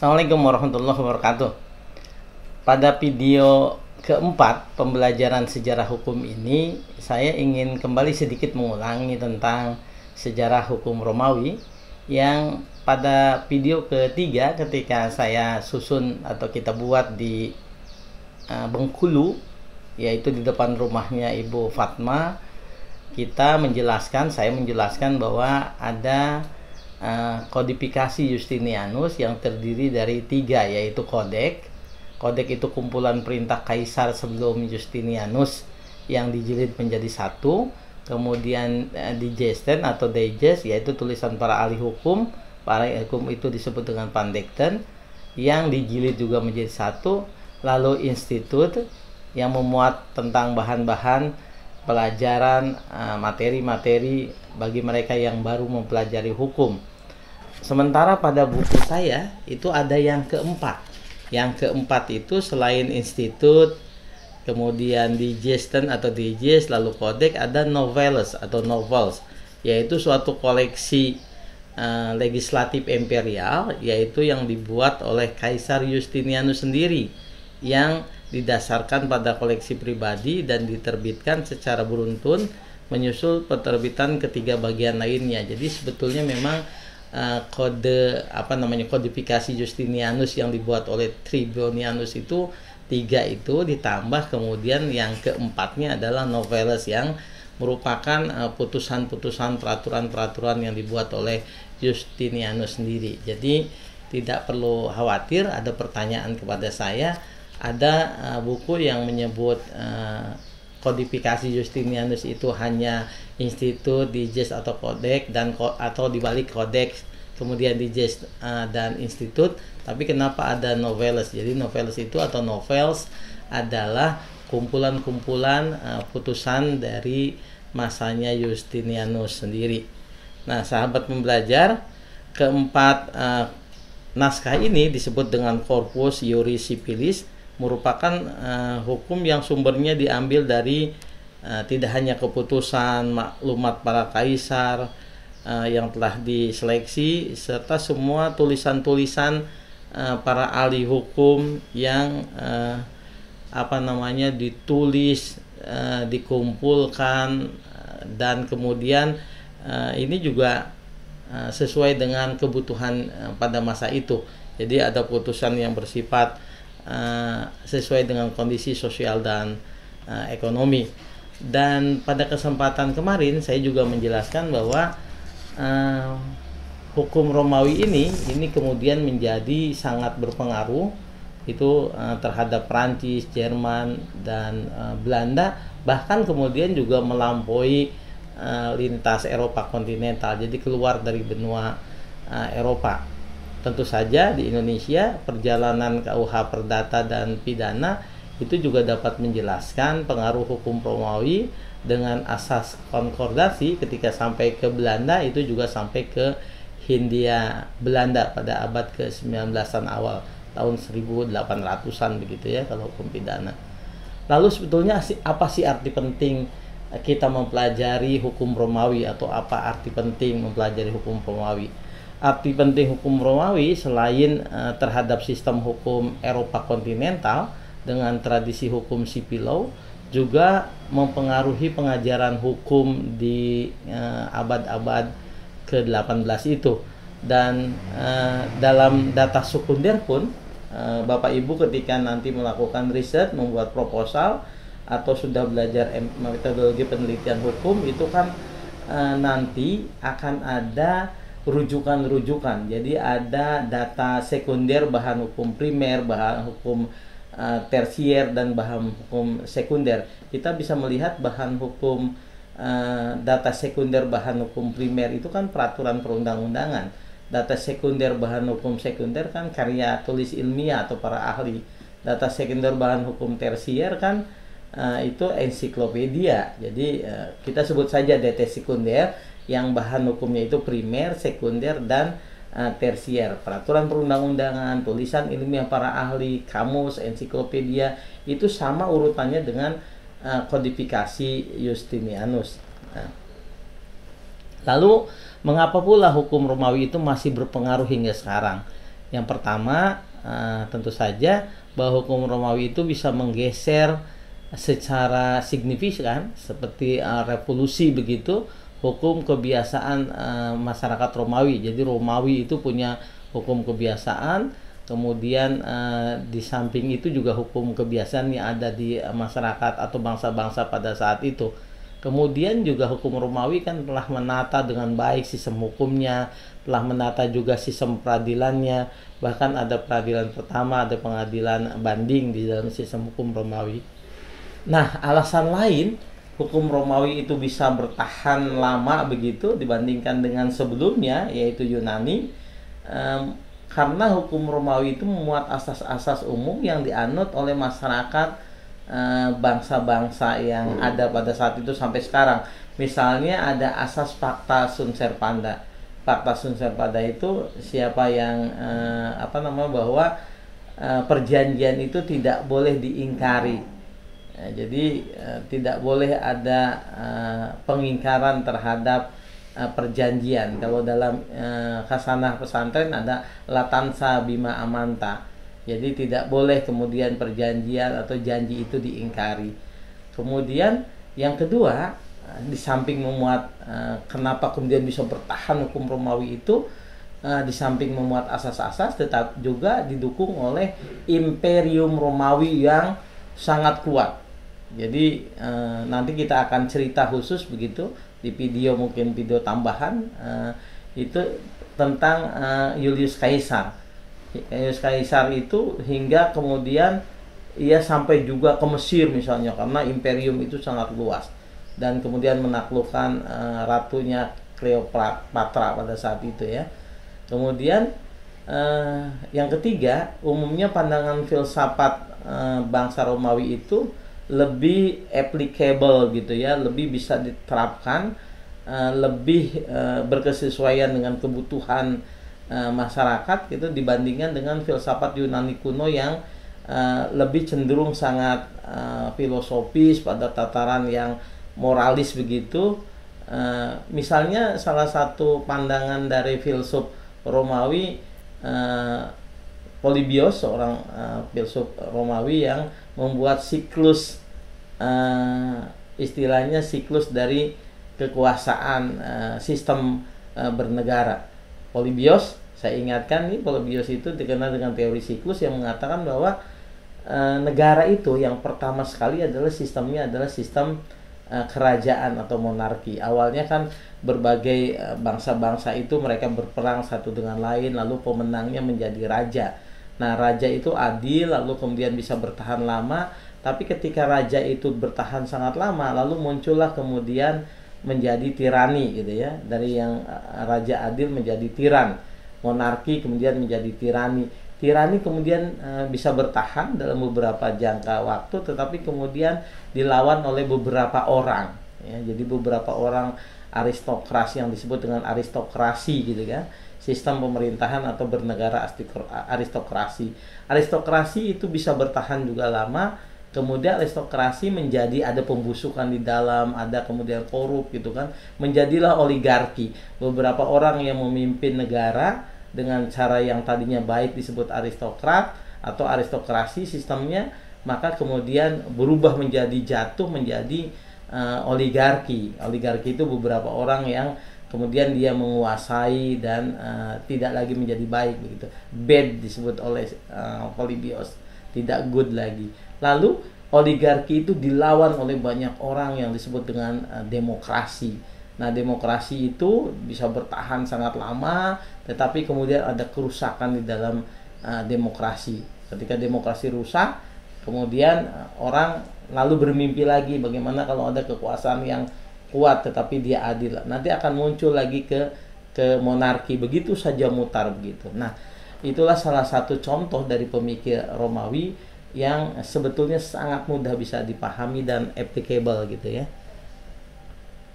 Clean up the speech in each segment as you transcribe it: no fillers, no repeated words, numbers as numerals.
Assalamualaikum warahmatullahi wabarakatuh. Pada video keempat pembelajaran sejarah hukum ini, saya ingin kembali sedikit mengulangi tentang sejarah hukum Romawi yang pada video ketiga ketika saya susun atau kita buat di Bengkulu, yaitu di depan rumahnya Ibu Fatma, saya menjelaskan bahwa ada kodifikasi Justinianus yang terdiri dari 3, yaitu kodek. Kodek itu kumpulan perintah kaisar sebelum Justinianus yang dijilid menjadi 1. Kemudian digesten atau digest, yaitu tulisan para ahli hukum. Para ahli hukum itu disebut dengan pandekten, yang dijilid juga menjadi 1. Lalu institut yang memuat tentang bahan-bahan pelajaran, materi-materi bagi mereka yang baru mempelajari hukum. Sementara pada buku saya itu ada yang keempat. Yang keempat itu selain institut, kemudian digesten atau digest, lalu kodek, ada novels atau novels, yaitu suatu koleksi legislatif imperial, yaitu yang dibuat oleh Kaisar Justinianus sendiri, yang didasarkan pada koleksi pribadi dan diterbitkan secara beruntun menyusul penerbitan ketiga bagian lainnya. Jadi sebetulnya memang kodifikasi Justinianus yang dibuat oleh Tribonianus itu 3 itu ditambah kemudian yang keempatnya adalah noveles yang merupakan putusan-putusan peraturan-peraturan yang dibuat oleh Justinianus sendiri. Jadi tidak perlu khawatir ada pertanyaan kepada saya. Ada buku yang menyebut kodifikasi Justinianus itu hanya institut, digest atau kodek, dan atau dibalik kodek kemudian digest dan institut. Tapi kenapa ada noveles? Jadi noveles itu atau novels adalah kumpulan-kumpulan putusan dari masanya Justinianus sendiri. Nah, sahabat pembelajar, keempat naskah ini disebut dengan Corpus Iuris Civilis, merupakan hukum yang sumbernya diambil dari tidak hanya keputusan maklumat para kaisar yang telah diseleksi, serta semua tulisan-tulisan para ahli hukum yang ditulis, dikumpulkan, dan kemudian ini juga sesuai dengan kebutuhan pada masa itu. Jadi ada putusan yang bersifat sesuai dengan kondisi sosial dan ekonomi. Dan pada kesempatan kemarin saya juga menjelaskan bahwa hukum Romawi ini kemudian menjadi sangat berpengaruh itu terhadap Prancis, Jerman, dan Belanda, bahkan kemudian juga melampaui lintas Eropa kontinental, jadi keluar dari benua Eropa. Tentu saja di Indonesia perjalanan KUH Perdata dan Pidana itu juga dapat menjelaskan pengaruh hukum Romawi dengan asas konkordasi ketika sampai ke Belanda, itu juga sampai ke Hindia Belanda pada abad ke-19-an awal, tahun 1800-an begitu ya kalau hukum pidana. Lalu sebetulnya apa sih arti penting kita mempelajari hukum Romawi, atau apa arti penting mempelajari hukum Romawi? Arti penting hukum Romawi selain terhadap sistem hukum Eropa kontinental dengan tradisi hukum civil law, juga mempengaruhi pengajaran hukum di abad-abad ke-18 itu. Dan dalam data sekunder pun Bapak Ibu ketika nanti melakukan riset, membuat proposal, atau sudah belajar metodologi penelitian hukum, itu kan nanti akan ada rujukan-rujukan. Jadi ada data sekunder, bahan hukum primer, bahan hukum tersier, dan bahan hukum sekunder. Kita bisa melihat bahan hukum data sekunder bahan hukum primer itu kan peraturan perundang-undangan. Data sekunder bahan hukum sekunder kan karya tulis ilmiah atau para ahli. Data sekunder bahan hukum tersier kan itu ensiklopedia. Jadi kita sebut saja data sekunder yang bahan hukumnya itu primer, sekunder, dan tersier. Peraturan perundang-undangan, tulisan ilmiah para ahli, kamus, ensiklopedia, itu sama urutannya dengan kodifikasi Justinianus. Lalu mengapa pula hukum Romawi itu masih berpengaruh hingga sekarang? Yang pertama, tentu saja bahwa hukum Romawi itu bisa menggeser secara signifikan seperti revolusi begitu hukum kebiasaan masyarakat Romawi. Jadi Romawi itu punya hukum kebiasaan, kemudian di samping itu juga hukum kebiasaan yang ada di masyarakat atau bangsa-bangsa pada saat itu. Kemudian juga hukum Romawi kan telah menata dengan baik sistem hukumnya, telah menata juga sistem peradilannya, bahkan ada peradilan pertama, ada pengadilan banding di dalam sistem hukum Romawi. Nah, alasan lain hukum Romawi itu bisa bertahan lama begitu dibandingkan dengan sebelumnya, yaitu Yunani, karena hukum Romawi itu memuat asas-asas umum yang dianut oleh masyarakat bangsa-bangsa yang ada pada saat itu sampai sekarang. Misalnya ada asas Pacta Sunt Servanda. Pacta Sunt Servanda itu siapa yang bahwa perjanjian itu tidak boleh diingkari. Jadi tidak boleh ada pengingkaran terhadap perjanjian. Kalau dalam khasanah pesantren ada latansa bima amanta. Jadi tidak boleh kemudian perjanjian atau janji itu diingkari. Kemudian yang kedua, di samping memuat kenapa kemudian bisa bertahan hukum Romawi itu, di samping memuat asas-asas, tetap juga didukung oleh Imperium Romawi yang sangat kuat. Jadi nanti kita akan cerita khusus begitu di video, mungkin video tambahan itu tentang Julius Caesar. Julius Caesar itu hingga kemudian ia sampai juga ke Mesir misalnya, karena imperium itu sangat luas, dan kemudian menaklukkan ratunya Cleopatra pada saat itu ya. Kemudian yang ketiga, umumnya pandangan filsafat bangsa Romawi itu lebih applicable gitu ya, lebih bisa diterapkan, lebih berkesesuaian dengan kebutuhan masyarakat gitu dibandingkan dengan filsafat Yunani kuno yang lebih cenderung sangat filosofis pada tataran yang moralis begitu. Misalnya salah satu pandangan dari filsuf Romawi, Polybios, seorang filsuf Romawi yang membuat siklus, istilahnya siklus dari kekuasaan sistem bernegara. Polybios, saya ingatkan nih, Polybios itu dikenal dengan teori siklus yang mengatakan bahwa negara itu yang pertama sekali adalah sistemnya adalah sistem kerajaan atau monarki. Awalnya kan berbagai bangsa-bangsa itu mereka berperang satu dengan lain, lalu pemenangnya menjadi raja. Nah, raja itu adil, lalu kemudian bisa bertahan lama. Tapi ketika raja itu bertahan sangat lama, lalu muncullah kemudian menjadi tirani gitu ya, dari yang raja adil menjadi tiran, monarki kemudian menjadi tirani. Tirani kemudian bisa bertahan dalam beberapa jangka waktu, tetapi kemudian dilawan oleh beberapa orang ya. Jadi beberapa orang aristokrasi yang disebut dengan aristokrasi gitu kan, sistem pemerintahan atau bernegara aristokrasi. Aristokrasi itu bisa bertahan juga lama. Kemudian aristokrasi menjadi ada pembusukan di dalam, ada kemudian korup gitu kan. Menjadilah oligarki. Beberapa orang yang memimpin negara dengan cara yang tadinya baik disebut aristokrat atau aristokrasi sistemnya, maka kemudian berubah menjadi jatuh menjadi oligarki. Oligarki itu beberapa orang yang kemudian dia menguasai dan tidak lagi menjadi baik begitu. Bad disebut oleh Polybios, tidak good lagi. Lalu oligarki itu dilawan oleh banyak orang yang disebut dengan demokrasi. Nah, demokrasi itu bisa bertahan sangat lama, tetapi kemudian ada kerusakan di dalam demokrasi. Ketika demokrasi rusak, kemudian orang lalu bermimpi lagi bagaimana kalau ada kekuasaan yang kuat tetapi dia adil. Nanti akan muncul lagi ke monarki, begitu saja mutar begitu. Nah, itulah salah satu contoh dari pemikir Romawi yang sebetulnya sangat mudah bisa dipahami dan applicable gitu ya.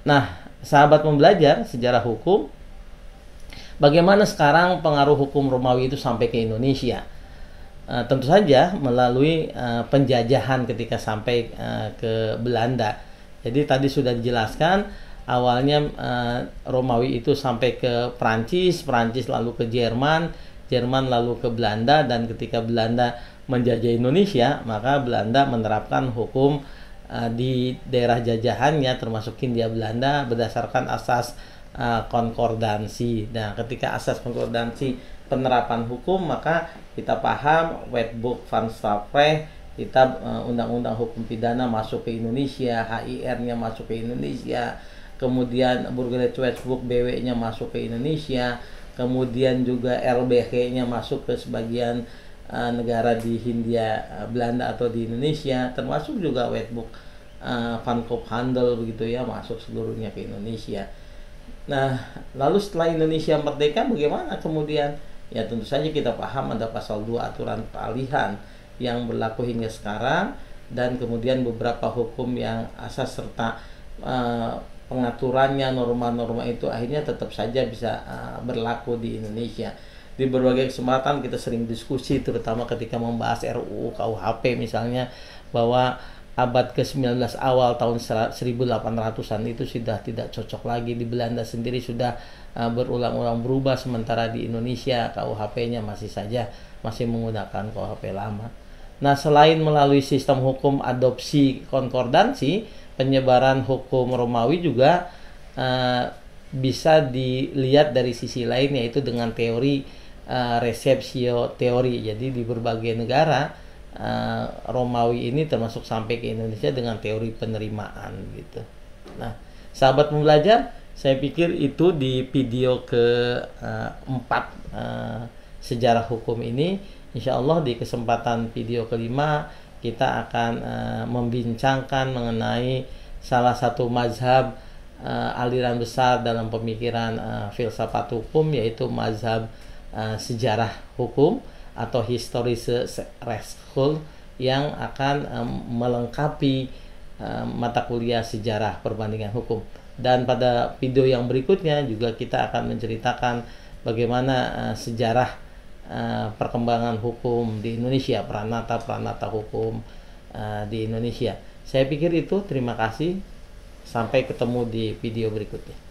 Nah, sahabat pembelajar sejarah hukum, bagaimana sekarang pengaruh hukum Romawi itu sampai ke Indonesia? Tentu saja melalui penjajahan ketika sampai ke Belanda. Jadi tadi sudah dijelaskan, awalnya Romawi itu sampai ke Prancis lalu ke Jerman, Jerman lalu ke Belanda, dan ketika Belanda menjajah Indonesia, maka Belanda menerapkan hukum di daerah jajahannya termasuk Hindia Belanda berdasarkan asas konkordansi. Nah, ketika asas konkordansi penerapan hukum, maka kita paham Wetboek van Strafrecht, kita undang-undang hukum pidana masuk ke Indonesia, HIR-nya masuk ke Indonesia, kemudian Burgerlijk Wetboek BW-nya masuk ke Indonesia, kemudian juga LBG-nya masuk ke sebagian negara di Hindia Belanda atau di Indonesia, termasuk juga Wetboek Van Koophandel begitu ya, masuk seluruhnya ke Indonesia. Nah, lalu setelah Indonesia merdeka bagaimana kemudian? Ya tentu saja kita paham ada pasal 2 aturan peralihan yang berlaku hingga sekarang, dan kemudian beberapa hukum yang asas serta pengaturannya, norma-norma itu akhirnya tetap saja bisa berlaku di Indonesia. Di berbagai kesempatan kita sering diskusi, terutama ketika membahas RUU KUHP misalnya, bahwa abad ke-19 awal tahun 1800-an itu sudah tidak cocok lagi. Di Belanda sendiri sudah berulang-ulang berubah, sementara di Indonesia KUHP-nya masih menggunakan KUHP lama. Nah, selain melalui sistem hukum adopsi konkordansi, penyebaran hukum Romawi juga bisa dilihat dari sisi lain, yaitu dengan teori receptio teori. Jadi di berbagai negara Romawi ini termasuk sampai ke Indonesia dengan teori penerimaan gitu. Nah, sahabat pembelajar, saya pikir itu di video ke-4 sejarah hukum ini. Insya Allah di kesempatan video kelima kita akan membincangkan mengenai salah satu mazhab aliran besar dalam pemikiran filsafat hukum, yaitu mazhab sejarah hukum atau historische Rechtskunde, yang akan melengkapi mata kuliah sejarah perbandingan hukum. Dan pada video yang berikutnya juga kita akan menceritakan bagaimana sejarah perkembangan hukum di Indonesia, peranata hukum di Indonesia. Saya pikir itu, terima kasih. Sampai ketemu di video berikutnya.